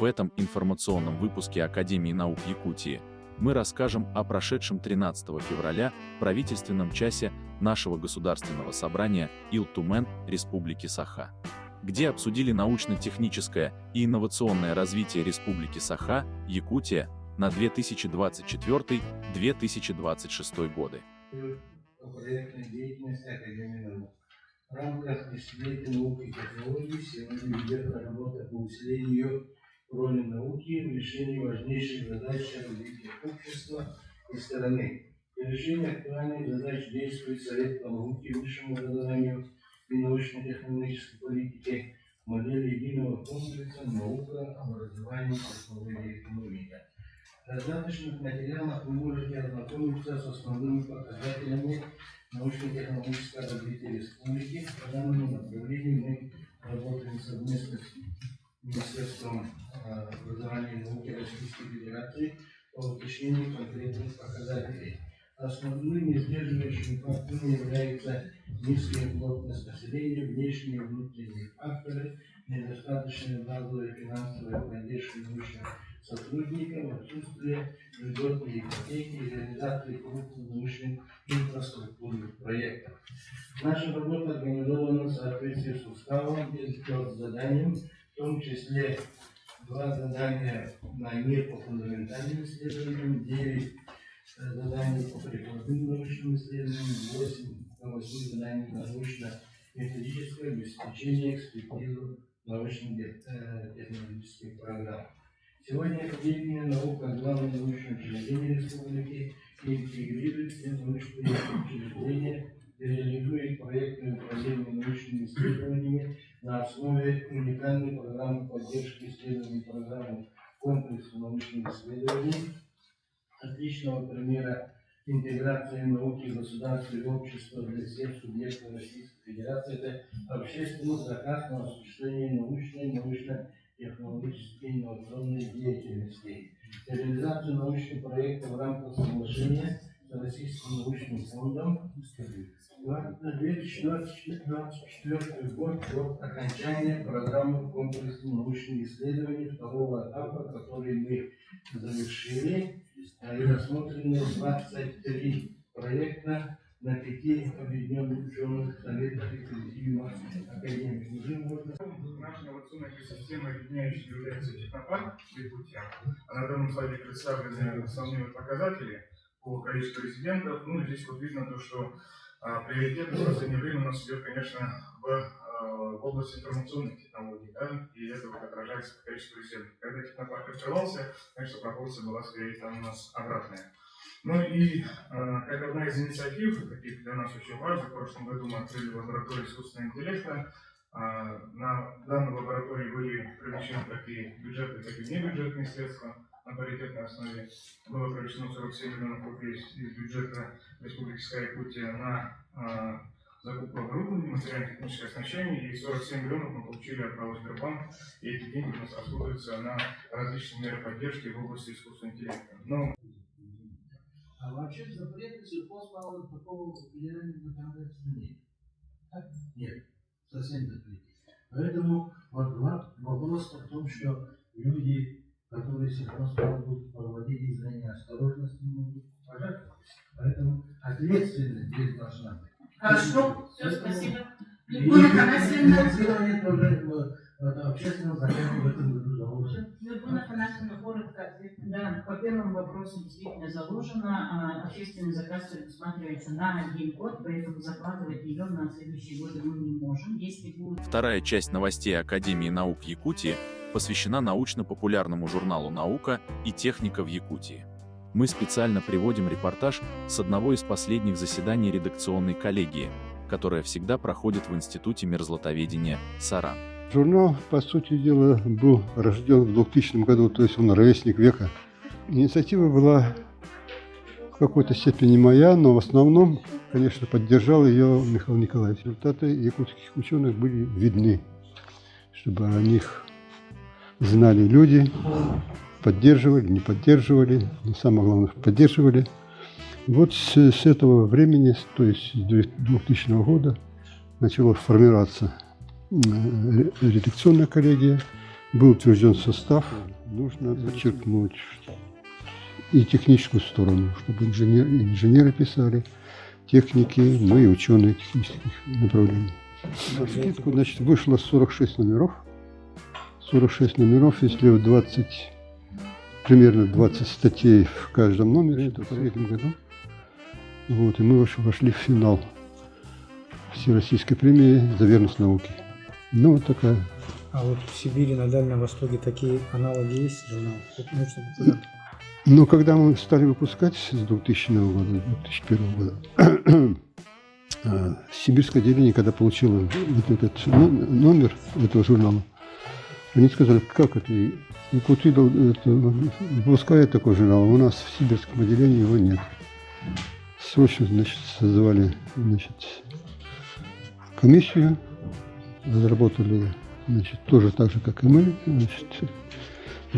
этом информационном выпуске Академии наук Якутии мы расскажем о прошедшем 13 февраля правительственном часе нашего Государственного собрания Ил-Тумен Республики Саха, где обсудили научно-техническое и инновационное развитие Республики Саха, Якутия на 2024-2026 годы. Проектной деятельности Академии наук. В рамках десятилетия наук и технологий сегодня идет работа по усилению роли науки в решении важнейших задач развития общества и страны. Для решения актуальных задач действует Совет по науке, высшему образованию и научно-технологической политике в модели единого комплекса наука, образование, технология и экономика. В различных материалах вы можете ознакомиться с основными показателями научно-технологического развития республики. По данному направлению мы работаем совместно с Министерством образования и науки Российской Федерации по уточнению конкретных показателей. Основными сдерживающими факторами являются низкая плотность населения, внешние и внутренние факторы, недостаточная базовая финансовая поддержка научных сотрудников, отсутствие льготной ипотеки и реализации крупных научных инфраструктурных проектов. Наша работа организована в соответствии с уставом и заданием, в том числе 2 задания на мир по фундаментальным исследованиям, 9 заданий по прикладным научным исследованиям, 8 заданий на научно-методическое обеспечение экспертизу научно-технологических программ. Сегодня Академия наук, как главное научное учреждение республики, интегрирует все научные учреждения и реализует проектное управление научными исследованиями на основе уникальной программы поддержки исследований программы комплекса научных исследований, отличного примера интеграции науки, государства и общества для всех субъектов Российской Федерации. Это общественный заказ на осуществление научной, научно-технологической инновационной деятельности. Реализацию научных проектов в рамках соглашения с Российским научным фондом 2024 год от окончания программы комплексных научных исследований второго этапа, который мы завершили, и рассмотрены 23 проекта на 5 объединенных ученых советах и коллективах Академии. Наша инновационная экосистема объединяющая является технопарк Якутия. На данном слайде представлены основные показатели по количеству резидентов. Ну, здесь вот видно то, что приоритет в последнее время у нас идет, конечно, в области информационных технологий, да, и это вот отражается по количеству резидентов. Когда технопарк открывался, конечно, пропорция была скорее там у нас обратная. Ну и как одна из инициатив, таких для нас очень важных, в прошлом году мы открыли лабораторию искусственного интеллекта. На данной лаборатории были привлечены как и бюджетные, так и внебюджетные средства. На паритетной основе было привлечено 47 миллионов рублей из бюджета Республики Саха-Якутия на закупку оборудования, материально-техническое оснащение, и 47 миллионов мы получили от ПАО «Сбербанк», и эти деньги у нас расходуются на различные меры поддержки в области искусственного интеллекта. А вообще запрета сельхозмала такого федерального законодательства нет. Нет, совсем запретить. Поэтому вопрос в том, что люди, которые сельхозмал будут проводить из-за неосторожности, могут пожертвовать. Поэтому ответственность здесь должна быть. Хорошо, все, спасибо. Финансирование тоже общественного закона в этом году заложено. Людмила Афанасьевна, коротко ответит. Да, по первому вопросу действительно заложено. Общественный заказ предусматривается на 1 год, поэтому закладывать ее на следующие годы мы не можем. Если будет... Вторая часть новостей Академии наук Якутии посвящена научно-популярному журналу «Наука и техника в Якутии». Мы специально приводим репортаж с одного из последних заседаний редакционной коллегии, которая всегда проходит в Институте мерзлотоведения Саран. Журнал, по сути дела, был рожден в 2000 году, то есть он ровесник века. Инициатива была в какой-то степени моя, но в основном, конечно, поддержал ее Михаил Николаевич. Результаты якутских ученых были видны, чтобы о них знали люди, поддерживали, не поддерживали, но самое главное, поддерживали. Вот с этого времени, то есть с 2000 года, начала формироваться редакционная коллегия, был утвержден состав, нужно подчеркнуть и техническую сторону, чтобы инженеры писали, техники, ну и ученые технических направлений. На скидку, значит, вышло 46 номеров. 46 номеров, если в 20, примерно 20 статей в каждом номере, это в третьем году. Вот, и мы вошли в финал Всероссийской премии за верность науке. Ну, вот такая. А вот в Сибири, на Дальнем Востоке такие аналоги есть журналов? Научно-популярных? Ну, когда мы стали выпускать с 2000 года, 2001 года, сибирское отделение, когда получило вот этот номер этого журнала, они сказали, как это? Якутия выпускает такой журнал, у нас в сибирском отделении его нет. Срочно, значит, созвали, значит, комиссию, разработали, значит, тоже так же, как и мы, значит,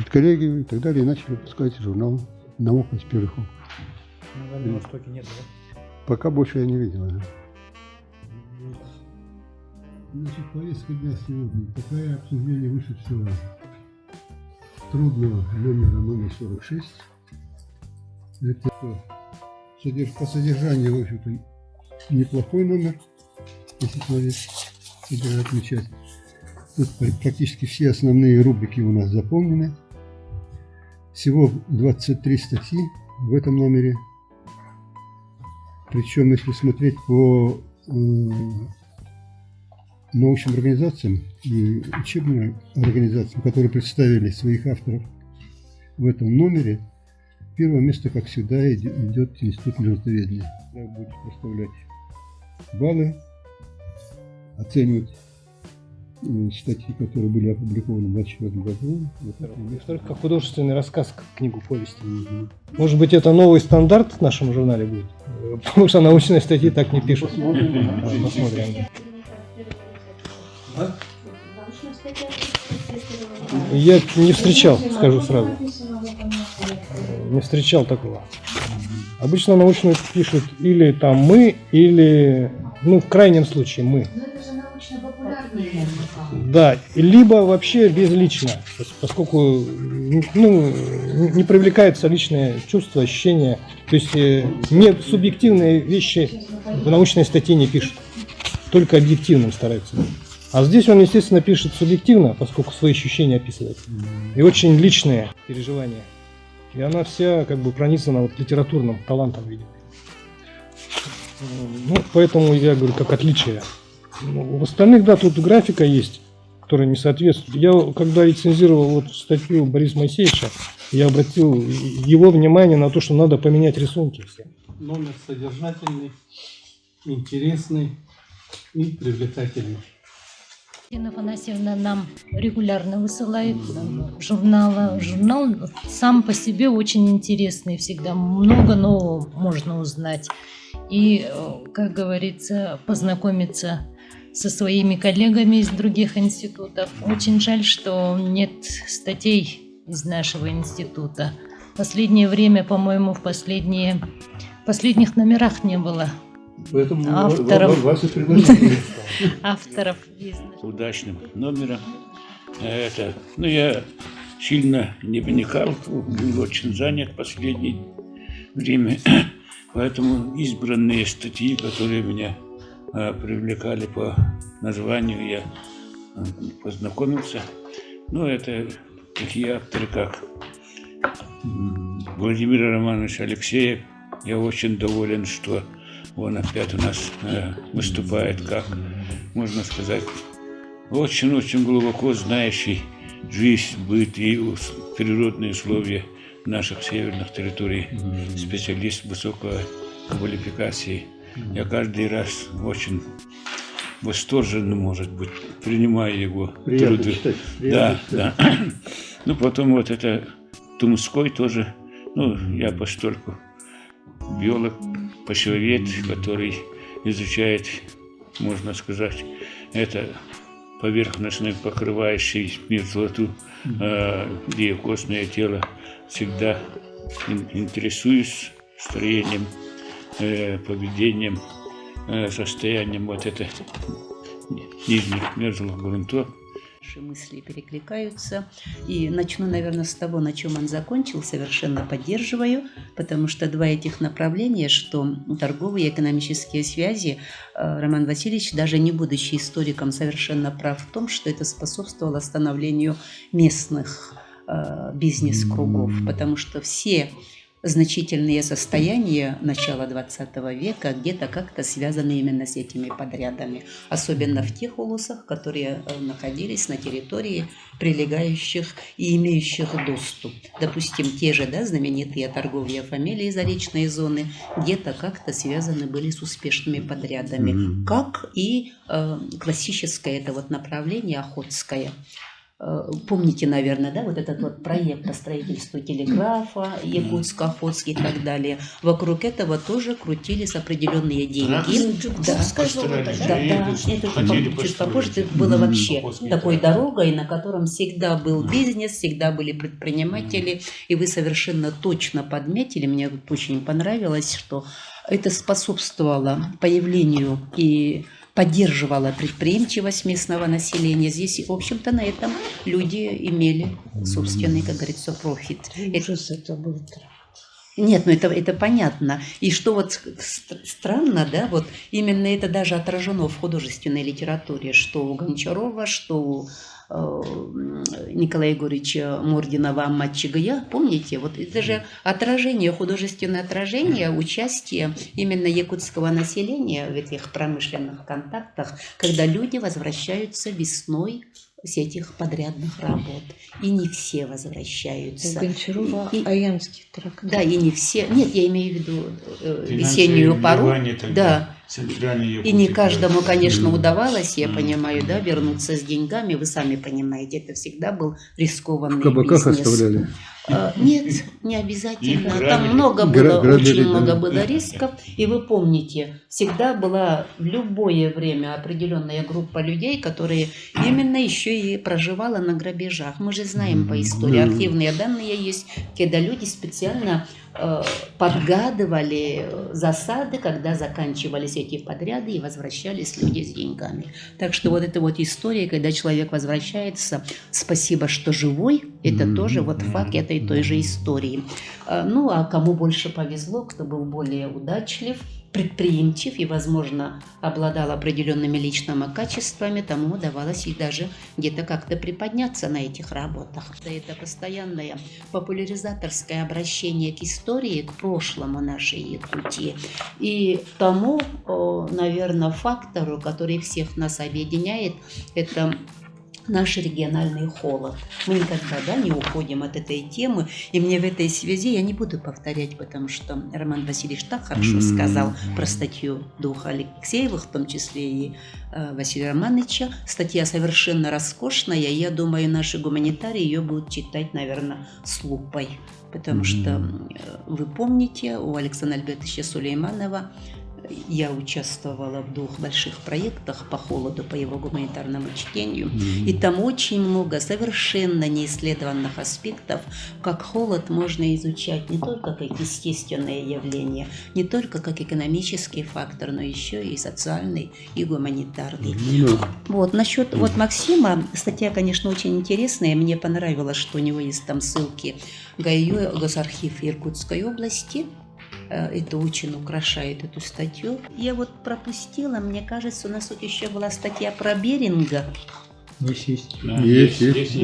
коллегию и так далее, и начали выпускать журнал «Наука с первых рук». На Дальнем Востоке нет, да? Пока больше я не видел. Да. Значит, повестка дня сегодня. Такое обсуждение вышедшего трудного номер 46. Это по содержанию, в общем-то, неплохой номер, если смотреть, если отмечать. Тут практически все основные рубрики у нас заполнены. Всего 23 статьи в этом номере. Причем, если смотреть по научным организациям и учебным организациям, которые представили своих авторов в этом номере, первое место, как всегда, идет Институт природоведения. Будет проставлять баллы, оценивать статьи, которые были опубликованы в 2024 году. Во-вторых, как художественный рассказ, как книгу повести. Может быть, это новый стандарт в нашем журнале будет? Потому что научные статьи так не пишут. Посмотрим. Я не встречал, скажу сразу. Не встречал такого. Обычно научную пишут или там мы, или, ну, в крайнем случае мы. Да, либо вообще безлично, поскольку не привлекается личное чувство, ощущение. То есть не субъективные вещи в научной статье не пишут, только объективным стараются. А здесь он, естественно, пишет субъективно, поскольку свои ощущения описывает. И очень личные переживания. И она вся как бы пронизана вот литературным талантом, видимо. Ну, поэтому я говорю, как отличие. В остальных, да, тут графика есть, которая не соответствует. Я, когда рецензировал вот статью Бориса Моисеевича, я обратил его внимание на то, что надо поменять рисунки все. Номер содержательный, интересный и привлекательный. Ирина Афанасьевна нам регулярно высылает журналы. Журнал сам по себе очень интересный, всегда много нового можно узнать. И, как говорится, познакомиться со своими коллегами из других институтов. Очень жаль, что нет статей из нашего института. В последнее время, по-моему, в последних номерах не было Поэтому авторов. вас и пригласили. Авторов. Удачным номером. Я сильно не вникал, был очень занят в последнее время, поэтому избранные статьи, которые меня привлекали по названию, я познакомился. Это такие авторы, как Владимир Романович Алексеев. Я очень доволен, что он опять у нас выступает, как, можно сказать, очень-очень глубоко знающий жизнь, быт и природные условия наших северных территорий, специалист высокой квалификации. Я каждый раз очень восторженно, может быть, принимаю его труды. Да. Потом вот это Тумской тоже, я постольку биолог, почвовед, который изучает, можно сказать, это поверхностное покрывающее мерзлоту диакосное тело. Всегда интересуюсь строением, поведением, состоянием вот это нижних мерзлых грунтов. наши мысли перекликаются. И начну, наверное, с того, на чем он закончил, совершенно поддерживаю, потому что два этих направления, что торговые и экономические связи, Роман Васильевич, даже не будучи историком, совершенно прав в том, что это способствовало становлению местных бизнес-кругов, потому что все значительные состояния начала XX века где-то как-то связаны именно с этими подрядами, особенно в тех улусах, которые находились на территории прилегающих и имеющих доступ. Допустим, те же знаменитые торговые фамилии заречной зоны где-то как-то связаны были с успешными подрядами, как и классическое это вот направление охотское. Помните, наверное, вот этот вот проект по строительству телеграфа, Якутско-Охотский и так далее. Вокруг этого тоже крутились определенные деньги. Это чуть попозже это было вообще такой дорогой, на котором всегда был бизнес, всегда были предприниматели. И вы совершенно точно подметили, мне очень понравилось, что это способствовало появлению и поддерживала предприимчивость местного населения. Здесь, в общем-то, на этом люди имели собственный, как говорится, профит. Это было. Нет, ну это понятно. И что вот странно, вот именно это даже отражено в художественной литературе, что у Гончарова, что у Николая Егоровича Мординова Аммат-Чигая, помните, вот это же отражение, художественное отражение участия именно якутского населения в этих промышленных контактах, когда люди возвращаются весной с этих подрядных работ. И не все возвращаются. Гончарова, Аянский трактат. Да, и не все. Нет, я имею в виду весеннюю пору. Да. И не каждому, конечно, удавалось, я понимаю, вернуться с деньгами. Вы сами понимаете, это всегда был рискованный В кабаках бизнес. оставляли? Нет, не обязательно. Там много было, очень много было рисков. И вы помните, всегда была в любое время определенная группа людей, которые именно еще и проживала на грабежах. Мы же знаем по истории, архивные данные есть, когда люди специально подгадывали засады, когда заканчивались эти подряды и возвращались люди с деньгами. Так что вот эта вот история, когда человек возвращается, спасибо, что живой, это тоже вот факт этой той же истории. Ну, а кому больше повезло, кто был более удачлив, предприимчив и, возможно, обладал определенными личными качествами, тому удавалось и даже где-то как-то приподняться на этих работах. Это постоянное популяризаторское обращение к истории, к прошлому нашей Якутии и тому, наверное, фактору, который всех нас объединяет, это наш региональный холод. Мы никогда не уходим от этой темы. И мне в этой связи, я не буду повторять, потому что Роман Васильевич так хорошо сказал про статью двух Алексеевых, в том числе и Василия Романовича. Статья совершенно роскошная. Я думаю, наши гуманитарии ее будут читать, наверное, с лупой. Потому что вы помните, у Александра Альбертовича Сулейманова я участвовала в двух больших проектах по холоду, по его гуманитарному чтению. И там очень много совершенно неисследованных аспектов, как холод можно изучать не только как естественное явление, не только как экономический фактор, но еще и социальный, и гуманитарный. Вот, насчет Максима, статья, конечно, очень интересная. Мне понравилось, что у него есть там ссылки ГАИ, Госархив Иркутской области. Это очень украшает эту статью. Я вот пропустила, мне кажется, у нас тут еще была статья про Беринга. Есть.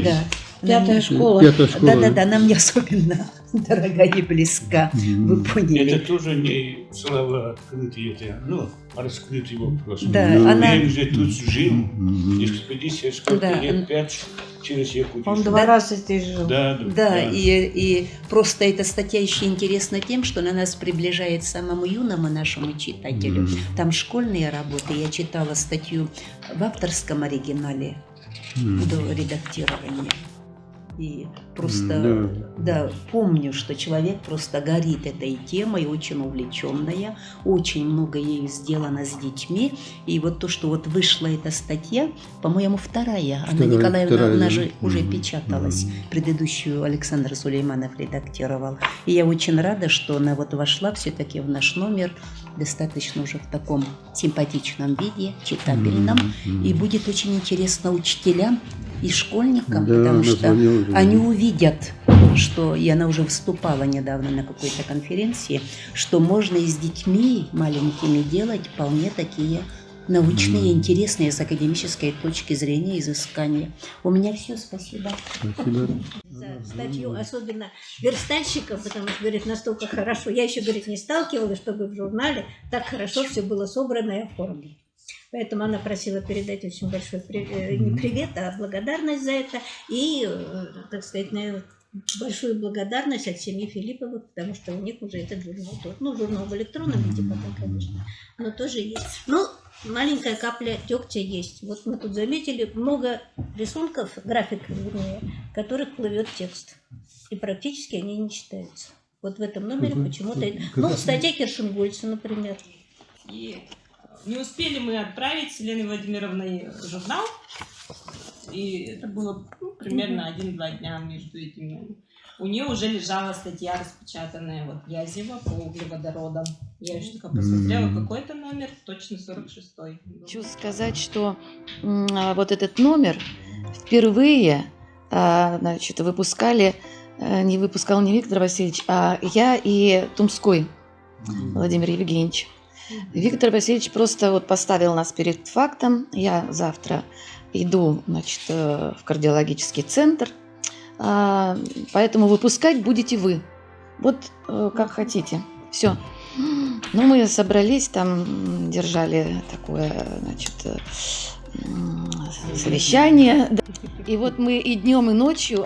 Да. Пятая школа. Да, она мне особенно дорога и близка. Вы поняли. Это тоже не слова открытые, это, раскрытый вопрос. Да, она... Беринг же тут жил, экспедиция сколько лет, 5 через Якутию. Он 2 раза здесь жил. Да. И просто эта статья еще интересна тем, что она нас приближает к самому юному нашему читателю. Там школьные работы. Я читала статью в авторском оригинале до редактирования. И просто, да, помню, что человек просто горит этой темой, очень увлеченная, очень много ею сделано с детьми. И вот то, что вот вышла эта статья, по-моему, вторая, Анна Николаевна, она же уже печаталась, предыдущую Александр Сулейманов редактировал. И я очень рада, что она вот вошла все-таки в наш номер, достаточно уже в таком симпатичном виде, читабельном, и будет очень интересно учителям и школьникам, потому что они увидят, что, и она уже выступала недавно на какой-то конференции, что можно и с детьми маленькими делать вполне такие научные, интересные с академической точки зрения изыскания. У меня все, спасибо. Спасибо. За статью, особенно верстальщиков, потому что, говорит, настолько хорошо. Я еще, говорит, не сталкивалась, чтобы в журнале так хорошо все было собрано и оформлено. Поэтому она просила передать очень большой не привет, а благодарность за это. И, так сказать, большую благодарность от семьи Филипповых, потому что у них уже этот журнал, ну, журнал в электронном виде пока, конечно, но тоже есть. Ну, маленькая капля дегтя есть. Вот мы тут заметили много рисунков, графиков, вернее, в которых плывет текст. И практически они не читаются. Вот в этом номере почему-то... Ну, статья Кершенгольца, например. И не успели мы отправить с Еленой Владимировной журнал. И это было примерно 1-2 дня между этими. У нее уже лежала статья распечатанная, вот Язева по углеводородам. Я еще только посмотрела, какой-то номер, точно 46-й. Хочу сказать, что вот этот номер впервые, значит, не выпускал не Виктор Васильевич, а я и Тумской Владимир Евгеньевич. Виктор Васильевич просто вот поставил нас перед фактом. Я завтра иду, значит, в кардиологический центр, поэтому выпускать будете вы. Вот как хотите. Все. Ну, мы собрались, там держали такое, значит, совещание. И вот мы и днем, и ночью,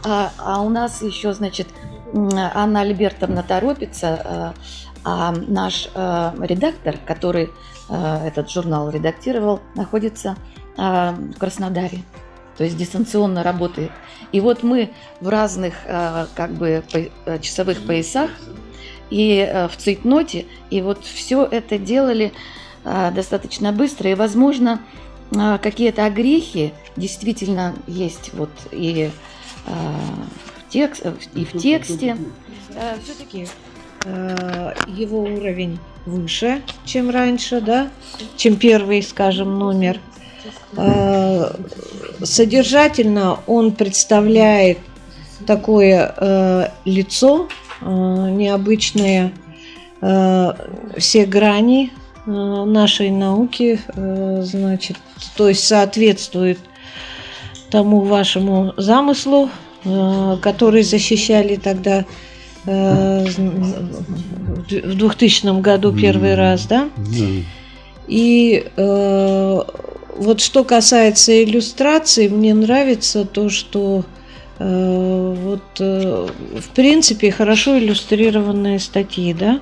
а у нас еще, значит, Анна Альбертовна торопится, а наш редактор, который этот журнал редактировал, находится в Краснодаре, то есть дистанционно работает. И вот мы в разных как бы часовых поясах и в цейтноте, и вот все это делали достаточно быстро, и, возможно, какие-то огрехи действительно есть вот и в тексте. Все-таки его уровень выше, чем раньше, да, чем первый, скажем, номер. Содержательно он представляет такое лицо необычное, все грани нашей науки, значит, то есть соответствует тому вашему замыслу, который защищали тогда в 2000 году первый раз, да? И вот что касается иллюстраций, мне нравится то, что в принципе хорошо иллюстрированные статьи, да?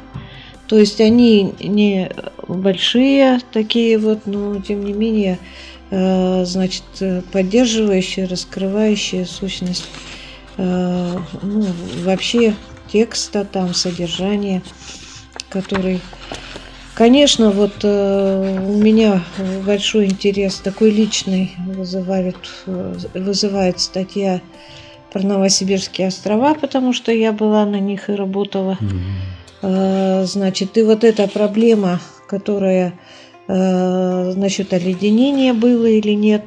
То есть они не большие такие вот, но тем не менее, значит, поддерживающие, раскрывающие сущность, ну, вообще текста, там, содержания, который, конечно, вот у меня большой интерес, такой личный вызывает статья про Новосибирские острова, потому что я была на них и работала. Значит, и вот эта проблема, которая насчет оледенения было или нет,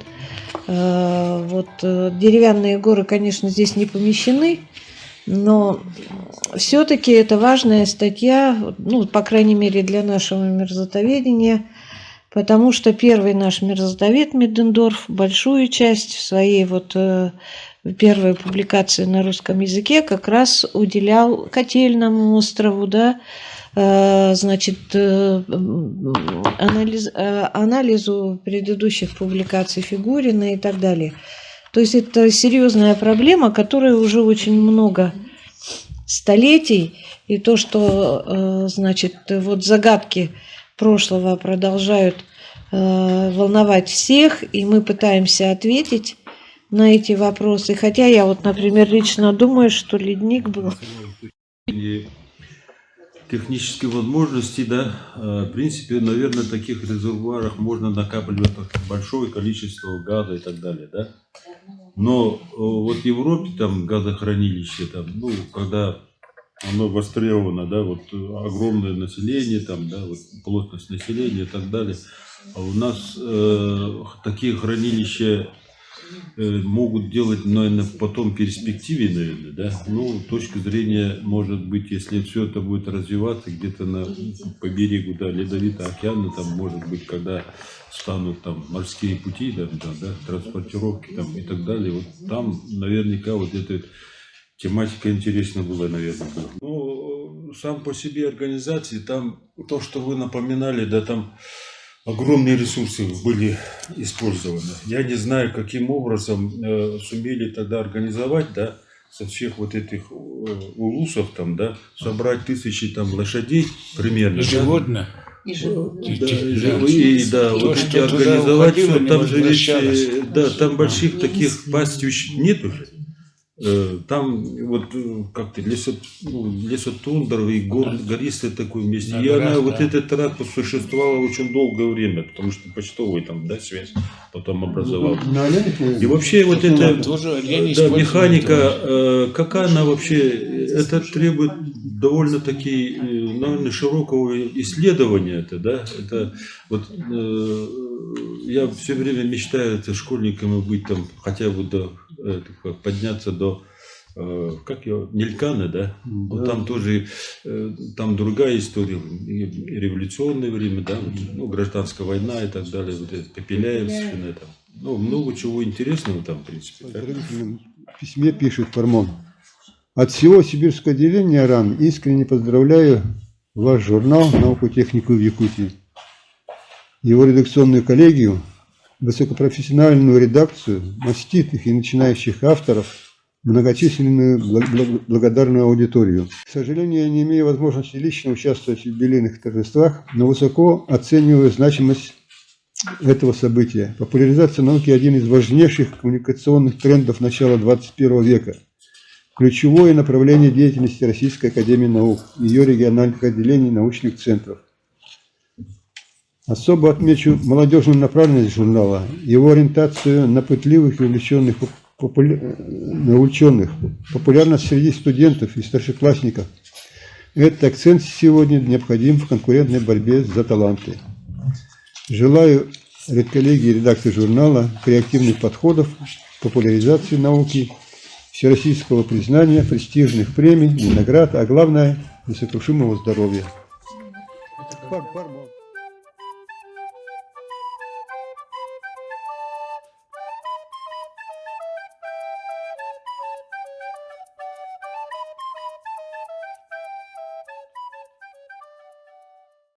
вот деревянные горы, конечно, здесь не помещены, но все-таки это важная статья, ну, по крайней мере, для нашего мерзлотоведения, потому что первый наш мерзлотовед Миддендорф большую часть в своей вот первой публикации на русском языке как раз уделял Котельному острову, да, значит, анализу предыдущих публикаций Фигурина и так далее. То есть это серьезная проблема, которая уже очень много столетий, и то, что, значит, вот загадки прошлого продолжают волновать всех, и мы пытаемся ответить на эти вопросы. Хотя я вот, например, лично думаю, что ледник был. Технические возможности, да, в принципе, наверное, в таких резервуарах можно накапливать большое количество газа и так далее, да. Но вот в Европе там газохранилище, там, ну, когда оно востребовано, да, вот огромное население, там, да, вот плотность населения и так далее, а у нас такие хранилища могут делать, наверное, потом в перспективе, наверное, да. Ну, точка зрения, может быть, если все это будет развиваться где-то по берегу, да, Ледовитого океана, там, может быть, когда станут там морские пути, да, транспортировки там и так далее, вот там наверняка вот эта тематика интересна была, наверное. Ну, сам по себе организации, там то, что вы напоминали, да, там огромные ресурсы были использованы. Я не знаю, каким образом сумели тогда организовать, да, со всех вот этих улусов там, да, собрать тысячи там лошадей примерно. Животных. Да, вот эти организовать все, там же ведь, да, там больших таких пастбищ нету же. Там вот как-то лесотундра и гористое такое место. И она, вот этот тракт существовала очень долгое время, потому что почтовая там, да, связь потом образовалась. И вообще вот эта механика, какая она вообще, это требует довольно-таки, наверное, широкого исследования. Это, да, это вот я все время мечтаю школьниками быть там, хотя бы подняться до Нелькана, да? Вот там тоже, там другая история, революционное время, да, ну, гражданская война и так далее, вот это Пепеляевщина, там, ну, много чего интересного там, в принципе. Да? В письме пишет Пармон: от всего сибирского отделения РАН искренне поздравляю ваш журнал «Науку и технику в Якутии», его редакционную коллегию, высокопрофессиональную редакцию, маститых и начинающих авторов, многочисленную благодарную аудиторию. К сожалению, я не имею возможности лично участвовать в юбилейных торжествах, но высоко оцениваю значимость этого события. Популяризация науки – один из важнейших коммуникационных трендов начала 21 века. Ключевое направление деятельности Российской академии наук, ее региональных отделений, научных центров. Особо отмечу молодежную направленность журнала, его ориентацию на пытливых и увлеченных, популярность среди студентов и старшеклассников. Этот акцент сегодня необходим в конкурентной борьбе за таланты. Желаю редколлегии и редакции журнала креативных подходов к популяризации науки, всероссийского признания, престижных премий и наград, а главное – несокрушимого здоровья.